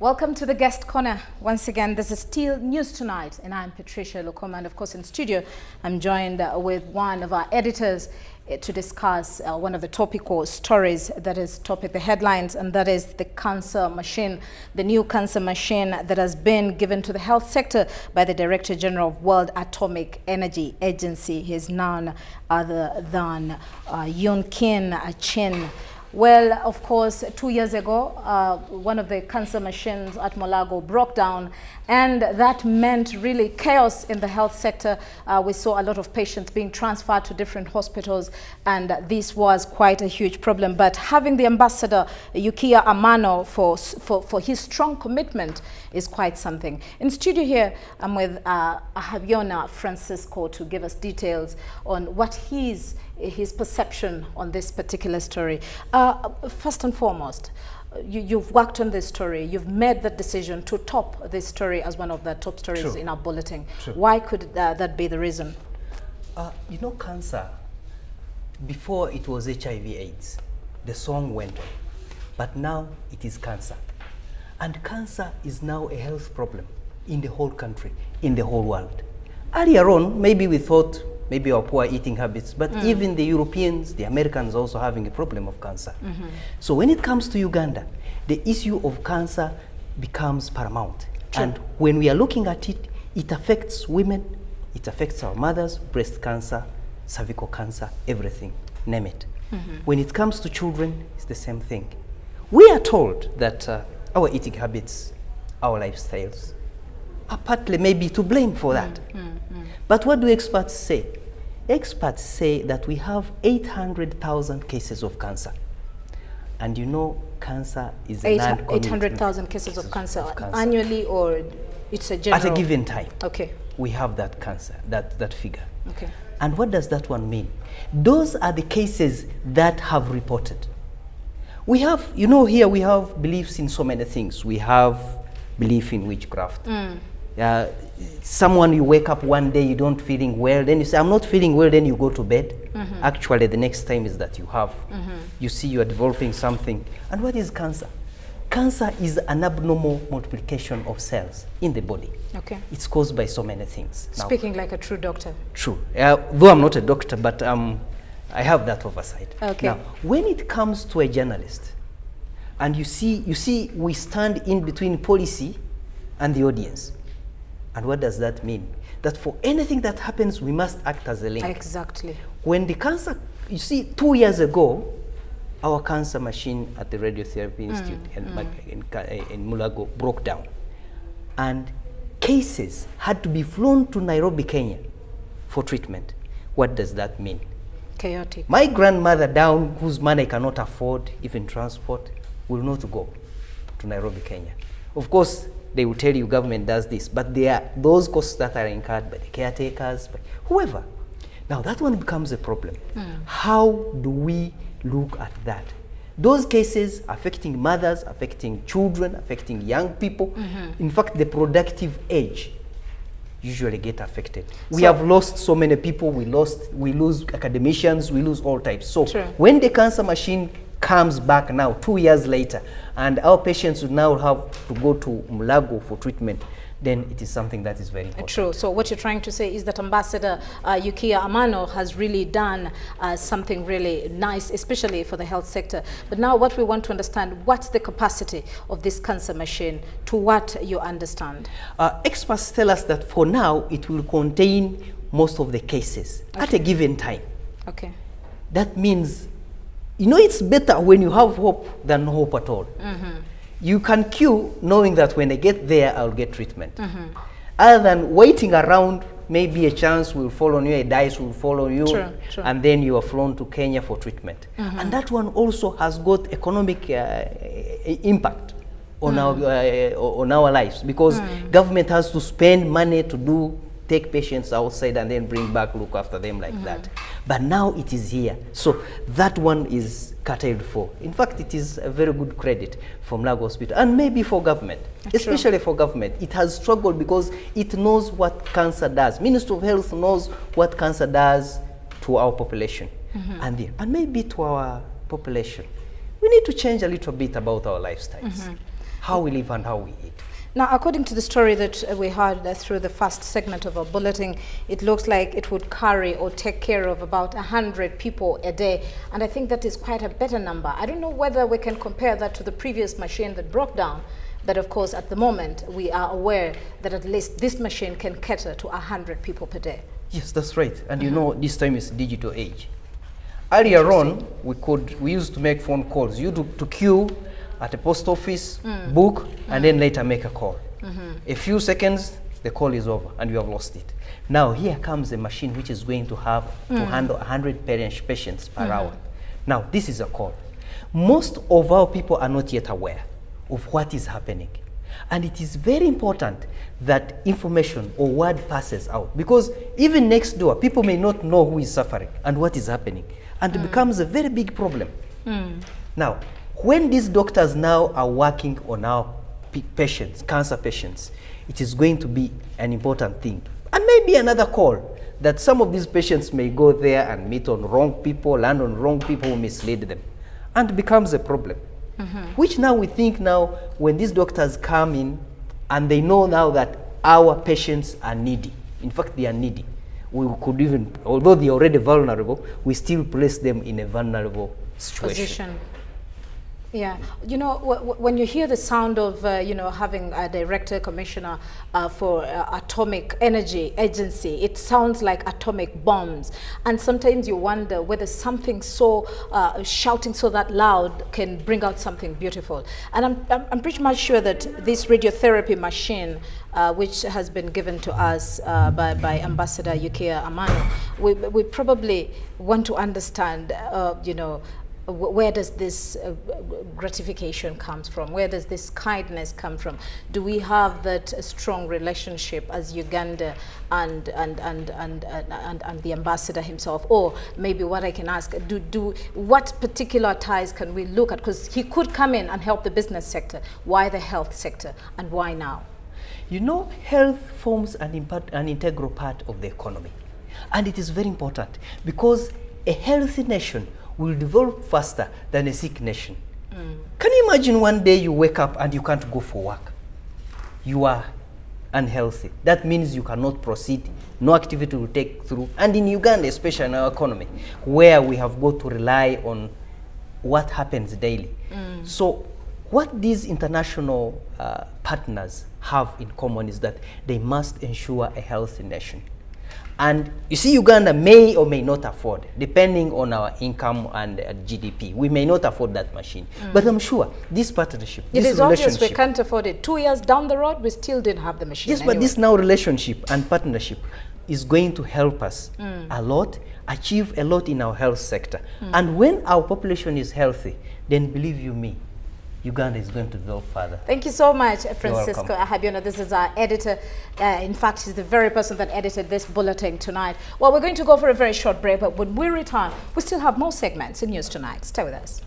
Welcome to the Guest Corner. Once again, this is still News Tonight, and I'm Patricia Lokoma. And of course, in studio, I'm joined with one of our editors to discuss one of the topical stories that is topic the headlines, and that is the cancer machine, the new cancer machine that has been given to the health sector by the Director General of World Atomic Energy Agency. He is none other than Yoon Kin Chin. Well, of course, 2 years ago, one of the cancer machines at Mulago broke down, and that meant really chaos in the health sector. We saw a lot of patients being transferred to different hospitals, and this was quite a huge problem. But having the ambassador, Yukiya Amano, for his strong commitment is quite something. In studio here, I'm with Ahabyona Fransisco to give us details on what his perception on this particular story. First and foremost, you've worked on this story. You've made the decision to top this story as one of the top stories True. in our bulletin. True. Why could that be the reason? You know, cancer, before it was HIV/AIDS, the song went on, but now it is cancer. And cancer is now a health problem in the whole country, in the whole world. Earlier on, maybe we thought maybe our poor eating habits, but even the Europeans, the Americans also having a problem of cancer. So when it comes to Uganda, the issue of cancer becomes paramount. True. And when we are looking at it, it affects women, it affects our mothers, breast cancer, cervical cancer, everything, name it. When it comes to children, it's the same thing. We are told that our eating habits, our lifestyles, are partly maybe to blame for that. But what do experts say? Experts say that we have 800,000 cases of cancer. And you know, cancer is a non-communicable 800,000 cases of cancer annually, or it's a general? At a given time. Okay. We have that cancer, that figure. Okay. And what does that one mean? Those are the cases that have reported. We have, you know, here we have beliefs in so many things. We have belief in witchcraft. Someone, you wake up one day, you don't feeling well, then you say, I'm not feeling well, then you go to bed. Actually, the next time is that you have. You see you are developing something. And what is cancer? Cancer is an abnormal multiplication of cells in the body. Okay. It's caused by so many things. Speaking like a true doctor. True. Though I'm not a doctor, but I have that oversight. Okay. Now, when it comes to a journalist, and you see, we stand in between policy and the audience. And what does that mean? That for anything that happens, we must act as a link. Exactly. When the cancer, you see, 2 years ago, our cancer machine at the Radiotherapy Institute in Mulago broke down. And cases had to be flown to Nairobi, Kenya for treatment. What does that mean? Chaotic. My grandmother down, whose money I cannot afford, even transport, will not go to Nairobi, Kenya. Of course, they will tell you government does this, but there are those costs that are incurred by the caretakers, by whoever. Now that one becomes a problem. How do we look at that? Those cases affecting mothers, affecting children, affecting young people, in fact, the productive age usually get affected. We have lost so many people. We lose academicians, we lose all types. So when the cancer machine comes back now, 2 years later, and our patients will now have to go to Mulago for treatment, then it is something that is very important. True. So what you're trying to say is that Ambassador Yukiya Amano has really done something really nice, especially for the health sector. But now what we want to understand, what's the capacity of this cancer machine, to what you understand? Experts tell us that for now, it will contain most of the cases at a given time. Okay. That means, you know, it's better when you have hope than no hope at all. You can queue knowing that when I get there, I'll get treatment. Other than waiting around, maybe a chance will fall on you, a dice will fall on you, and then you are flown to Kenya for treatment. And that one also has got economic impact on our lives, because government has to spend money to take patients outside and then bring back, look after them like that. But now it is here. So that one is catered for. In fact, it is a very good credit for Mulago Hospital, and maybe for government, especially for government. It has struggled because it knows what cancer does. Ministry of Health knows what cancer does to our population, and maybe to our population. We need to change a little bit about our lifestyles. how we live and how we eat. Now, according to the story that we heard through the first segment of our bulletin, it looks like it would carry or take care of about 100 people a day. And I think that is quite a better number. I don't know whether we can compare that to the previous machine that broke down. But of course, at the moment, we are aware that at least this machine can cater to 100 people per day. Yes, that's right. And you know, this time is digital age. Earlier on, we used to make phone calls. You to queue at a post office, book, and then later make a call. A few seconds, the call is over, and you have lost it. Now, here comes a machine which is going to have to handle 100 patients per hour. Now, this is a call. Most of our people are not yet aware of what is happening. And it is very important that information or word passes out, because even next door, people may not know who is suffering and what is happening. And it becomes a very big problem. Now, when these doctors now are working on our patients, cancer patients, it is going to be an important thing. And maybe another call that some of these patients may go there and meet on wrong people, land on wrong people who mislead them, and it becomes a problem. Which now we think now, when these doctors come in and they know now that our patients are needy, in fact they are needy, we could even, although they are already vulnerable, we still place them in a vulnerable situation. Yeah, you know, when you hear the sound of, you know, having a director commissioner for atomic energy agency, it sounds like atomic bombs. And sometimes you wonder whether something so, shouting so that loud can bring out something beautiful. And I'm pretty much sure that this radiotherapy machine, which has been given to us by Ambassador Yukiya Amano, we probably want to understand, you know, where does this gratification comes from? Where does this kindness come from? Do we have that strong relationship as Uganda and the ambassador himself? Or maybe what I can ask, what particular ties can we look at? Because he could come in and help the business sector. Why the health sector, and why now? You know, health forms an integral part of the economy. And it is very important, because a healthy nation will develop faster than a sick nation. Can you imagine one day you wake up and you can't go for work? You are unhealthy. That means you cannot proceed, no activity will take through. And in Uganda, especially in our economy, where we have got to rely on what happens daily. So what these international partners have in common is that they must ensure a healthy nation. And you see, Uganda may or may not afford, depending on our income and GDP. We may not afford that machine. But I'm sure this partnership, this relationship... It is obvious we can't afford it. 2 years down the road, we still didn't have the machine. Yes, anyway. But this now relationship and partnership is going to help us a lot, achieve a lot in our health sector. And when our population is healthy, then believe you me, Uganda is going to develop further. Thank you so much, Fransisco Ahabyona. This is our editor. In fact, he's the very person that edited this bulletin tonight. Well, we're going to go for a very short break, but when we return, we still have more segments in News Tonight. Stay with us.